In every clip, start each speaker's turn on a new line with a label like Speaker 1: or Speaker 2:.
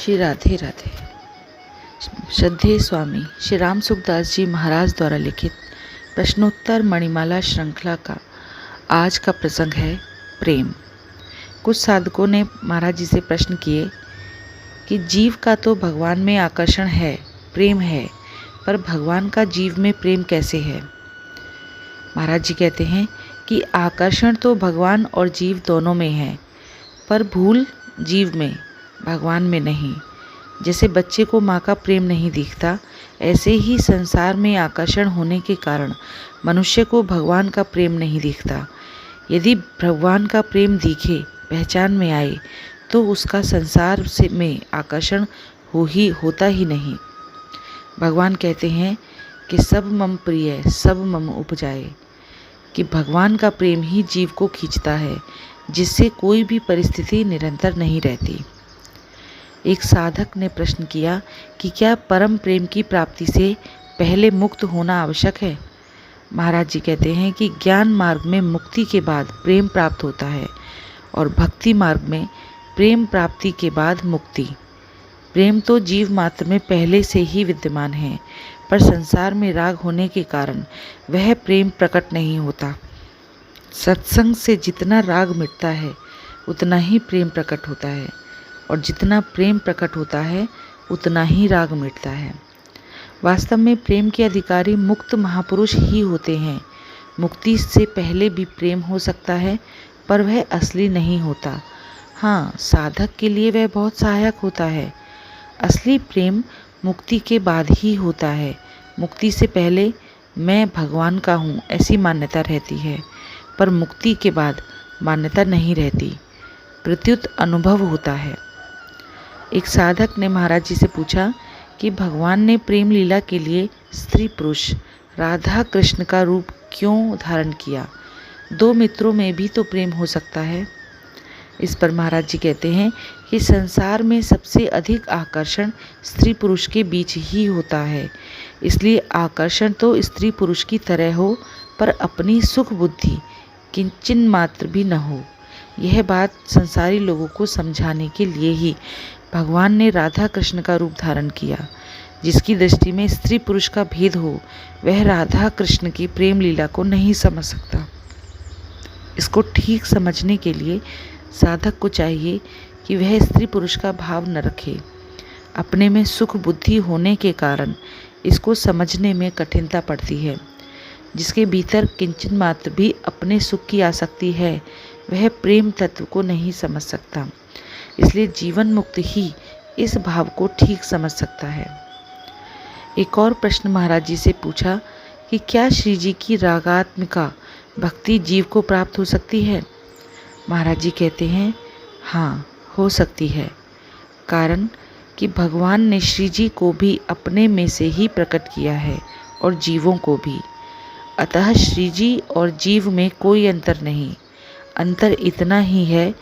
Speaker 1: श्री राधे राधे। श्रद्धेय स्वामी श्री राम सुखदास जी महाराज द्वारा लिखित प्रश्नोत्तर मणिमाला श्रृंखला का आज का प्रसंग है प्रेम। कुछ साधकों ने महाराज जी से प्रश्न किए कि जीव का तो भगवान में आकर्षण है, प्रेम है, पर भगवान का जीव में प्रेम कैसे है। महाराज जी कहते हैं कि आकर्षण तो भगवान और जीव दोनों में है, पर भूल जीव में, भगवान में नहीं। जैसे बच्चे को माँ का प्रेम नहीं दिखता, ऐसे ही संसार में आकर्षण होने के कारण मनुष्य को भगवान का प्रेम नहीं दिखता। यदि भगवान का प्रेम दिखे, पहचान में आए, तो उसका संसार से में आकर्षण होता ही नहीं। भगवान कहते हैं कि सब मम प्रिय सब मम उपजाए, कि भगवान का प्रेम ही जीव को खींचता है, जिससे कोई भी परिस्थिति निरंतर नहीं रहती। एक साधक ने प्रश्न किया कि क्या परम प्रेम की प्राप्ति से पहले मुक्त होना आवश्यक है। महाराज जी कहते हैं कि ज्ञान मार्ग में मुक्ति के बाद प्रेम प्राप्त होता है और भक्ति मार्ग में प्रेम प्राप्ति के बाद मुक्ति। प्रेम तो जीव मात्र में पहले से ही विद्यमान है, पर संसार में राग होने के कारण वह प्रेम प्रकट नहीं होता। सत्संग से जितना राग मिटता है, उतना ही प्रेम प्रकट होता है, और जितना प्रेम प्रकट होता है, उतना ही राग मिटता है। वास्तव में प्रेम के अधिकारी मुक्त महापुरुष ही होते हैं। मुक्ति से पहले भी प्रेम हो सकता है, पर वह असली नहीं होता। हाँ, साधक के लिए वह बहुत सहायक होता है। असली प्रेम मुक्ति के बाद ही होता है। मुक्ति से पहले मैं भगवान का हूँ ऐसी मान्यता रहती है, पर मुक्ति के बाद मान्यता नहीं रहती, प्रत्युत अनुभव होता है। एक साधक ने महाराज जी से पूछा कि भगवान ने प्रेम लीला के लिए स्त्री पुरुष राधा कृष्ण का रूप क्यों धारण किया। दो मित्रों में भी तो प्रेम हो सकता है। इस पर महाराज जी कहते हैं कि संसार में सबसे अधिक आकर्षण स्त्री पुरुष के बीच ही होता है। इसलिए आकर्षण तो स्त्री पुरुष की तरह हो, पर अपनी सुख बुद्धि किंचन मात्र भी न हो। यह बात संसारी लोगों को समझाने के लिए ही भगवान ने राधा कृष्ण का रूप धारण किया। जिसकी दृष्टि में स्त्री पुरुष का भेद हो, वह राधा कृष्ण की प्रेम लीला को नहीं समझ सकता। इसको ठीक समझने के लिए साधक को चाहिए कि वह स्त्री पुरुष का भाव न रखे। अपने में सुख बुद्धि होने के कारण इसको समझने में कठिनता पड़ती है। जिसके भीतर किंचन मात्र भी अपने सुख की आसक्ति है, वह प्रेम तत्व को नहीं समझ सकता। इसलिए जीवन मुक्त ही इस भाव को ठीक समझ सकता है। एक और प्रश्न महाराज जी से पूछा कि क्या श्री जी की रागात्मिका भक्ति जीव को प्राप्त हो सकती है। महाराज जी कहते हैं हाँ, हो सकती है, कारण कि भगवान ने श्री जी को भी अपने में से ही प्रकट किया है और जीवों को भी। अतः श्री जी और जीव में कोई अंतर नहीं। अंतर इतना ही है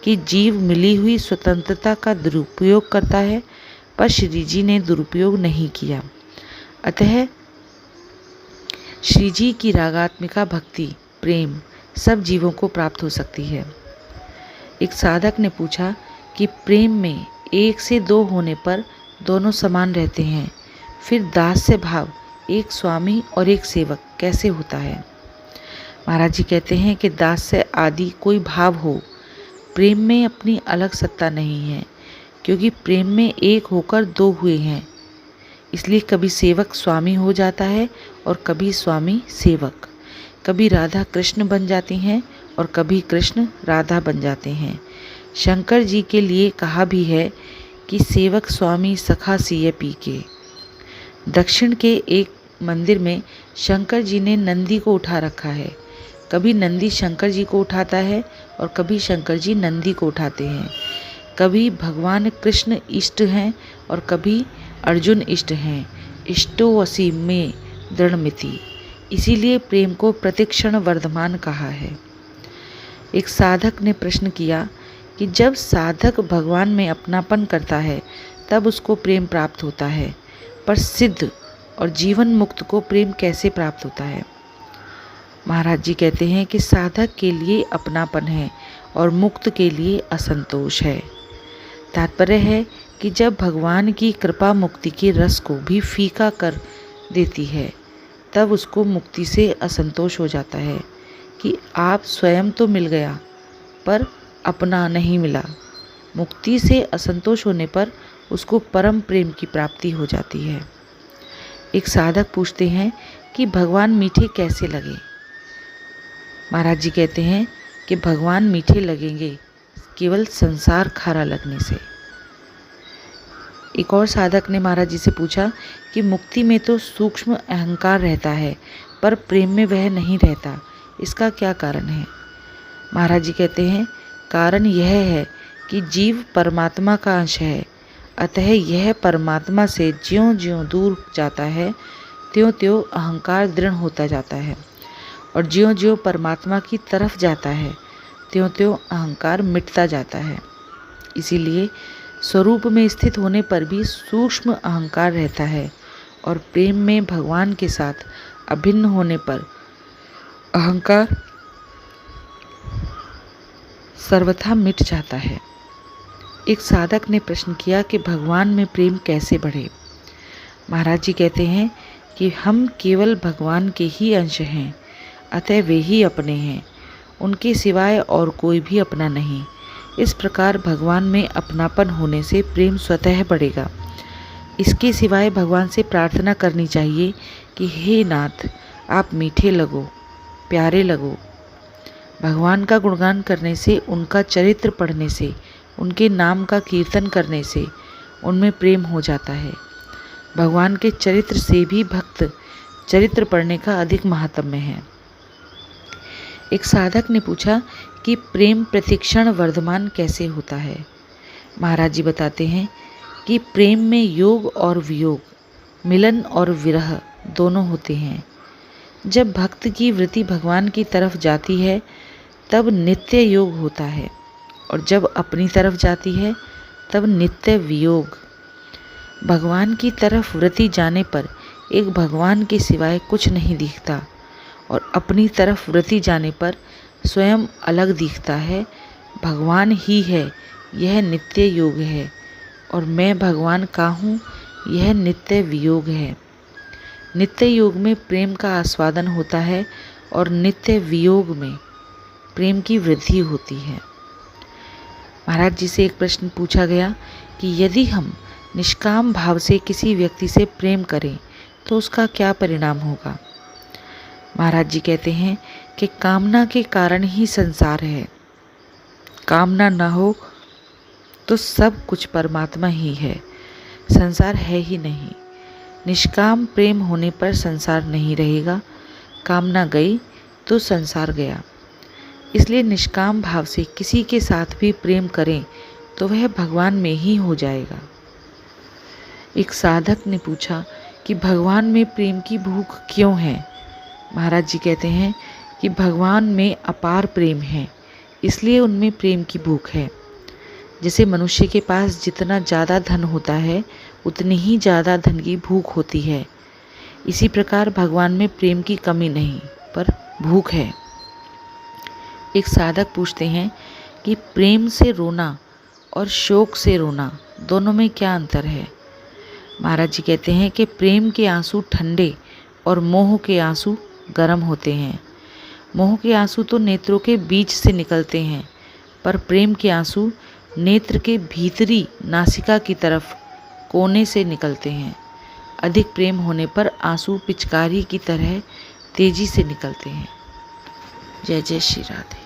Speaker 1: कि जीव मिली हुई स्वतंत्रता का दुरुपयोग करता है, पर श्री जी ने दुरुपयोग नहीं किया। अतः श्री जी की रागात्मिका भक्ति प्रेम सब जीवों को प्राप्त हो सकती है। एक साधक ने पूछा कि प्रेम में एक से दो होने पर दोनों समान रहते हैं, फिर दास्य भाव एक स्वामी और एक सेवक कैसे होता है। महाराज जी कहते हैं कि दास्य आदि कोई भाव हो, प्रेम में अपनी अलग सत्ता नहीं है, क्योंकि प्रेम में एक होकर दो हुए हैं। इसलिए कभी सेवक स्वामी हो जाता है और कभी स्वामी सेवक। कभी राधा कृष्ण बन जाती हैं और कभी कृष्ण राधा बन जाते हैं। शंकर जी के लिए कहा भी है कि सेवक स्वामी सखा सिय पी के। दक्षिण के एक मंदिर में शंकर जी ने नंदी को उठा रखा है। कभी नंदी शंकर जी को उठाता है और कभी शंकर जी नंदी को उठाते हैं। कभी भगवान कृष्ण इष्ट हैं और कभी अर्जुन इष्ट हैं। इष्टो वसी में दृढ़मिति। इसीलिए प्रेम को प्रतिक्षण वर्धमान कहा है। एक साधक ने प्रश्न किया कि जब साधक भगवान में अपनापन करता है, तब उसको प्रेम प्राप्त होता है, पर सिद्ध और जीवन मुक्त को प्रेम कैसे प्राप्त होता है। महाराज जी कहते हैं कि साधक के लिए अपनापन है और मुक्त के लिए असंतोष है। तात्पर्य है कि जब भगवान की कृपा मुक्ति के रस को भी फीका कर देती है, तब उसको मुक्ति से असंतोष हो जाता है कि आप स्वयं तो मिल गया पर अपना नहीं मिला। मुक्ति से असंतोष होने पर उसको परम प्रेम की प्राप्ति हो जाती है। एक साधक पूछते हैं कि भगवान मीठे कैसे लगे। महाराज जी कहते हैं कि भगवान मीठे लगेंगे केवल संसार खारा लगने से। एक और साधक ने महाराज जी से पूछा कि मुक्ति में तो सूक्ष्म अहंकार रहता है पर प्रेम में वह नहीं रहता, इसका क्या कारण है। महाराज जी कहते हैं कारण यह है कि जीव परमात्मा का अंश है, अतः यह परमात्मा से ज्यों ज्यों दूर जाता है त्यों त्यों अहंकार दृढ़ होता जाता है, और ज्यों ज्यों परमात्मा की तरफ जाता है त्यों त्यों अहंकार मिटता जाता है। इसीलिए स्वरूप में स्थित होने पर भी सूक्ष्म अहंकार रहता है, और प्रेम में भगवान के साथ अभिन्न होने पर अहंकार सर्वथा मिट जाता है। एक साधक ने प्रश्न किया कि भगवान में प्रेम कैसे बढ़े। महाराज जी कहते हैं कि हम केवल भगवान के ही अंश हैं, अतः वे ही अपने हैं, उनके सिवाय और कोई भी अपना नहीं। इस प्रकार भगवान में अपनापन होने से प्रेम स्वतः बढ़ेगा। इसके सिवाय भगवान से प्रार्थना करनी चाहिए कि हे नाथ, आप मीठे लगो, प्यारे लगो। भगवान का गुणगान करने से, उनका चरित्र पढ़ने से, उनके नाम का कीर्तन करने से उनमें प्रेम हो जाता है। भगवान के चरित्र से भी भक्त चरित्र पढ़ने का अधिक महात्म्य है। एक साधक ने पूछा कि प्रेम प्रतिक्षण वर्धमान कैसे होता है। महाराज जी बताते हैं कि प्रेम में योग और वियोग, मिलन और विरह दोनों होते हैं। जब भक्त की वृत्ति भगवान की तरफ जाती है तब नित्य योग होता है, और जब अपनी तरफ जाती है तब नित्य वियोग। भगवान की तरफ वृत्ति जाने पर एक भगवान के सिवाय कुछ नहीं दिखता, और अपनी तरफ वृत्ति जाने पर स्वयं अलग दिखता है। भगवान ही है, यह नित्य योग है, और मैं भगवान का हूँ, यह नित्य वियोग है। नित्य योग में प्रेम का आस्वादन होता है, और नित्य वियोग में प्रेम की वृद्धि होती है। महाराज जी से एक प्रश्न पूछा गया कि यदि हम निष्काम भाव से किसी व्यक्ति से प्रेम करें तो उसका क्या परिणाम होगा। महाराज जी कहते हैं कि कामना के कारण ही संसार है। कामना न हो तो सब कुछ परमात्मा ही है, संसार है ही नहीं। निष्काम प्रेम होने पर संसार नहीं रहेगा, कामना गई तो संसार गया। इसलिए निष्काम भाव से किसी के साथ भी प्रेम करें तो वह भगवान में ही हो जाएगा। एक साधक ने पूछा कि भगवान में प्रेम की भूख क्यों है। महाराज जी कहते हैं कि भगवान में अपार प्रेम है, इसलिए उनमें प्रेम की भूख है। जैसे मनुष्य के पास जितना ज़्यादा धन होता है उतनी ही ज़्यादा धन की भूख होती है, इसी प्रकार भगवान में प्रेम की कमी नहीं पर भूख है। एक साधक पूछते हैं कि प्रेम से रोना और शोक से रोना दोनों में क्या अंतर है। महाराज जी कहते हैं कि प्रेम के आंसू ठंडे और मोह के आंसू गर्म होते हैं। मोह के आंसू तो नेत्रों के बीच से निकलते हैं, पर प्रेम के आंसू नेत्र के भीतरी नासिका की तरफ कोने से निकलते हैं। अधिक प्रेम होने पर आंसू पिचकारी की तरह तेजी से निकलते हैं। जय जय श्री राधे।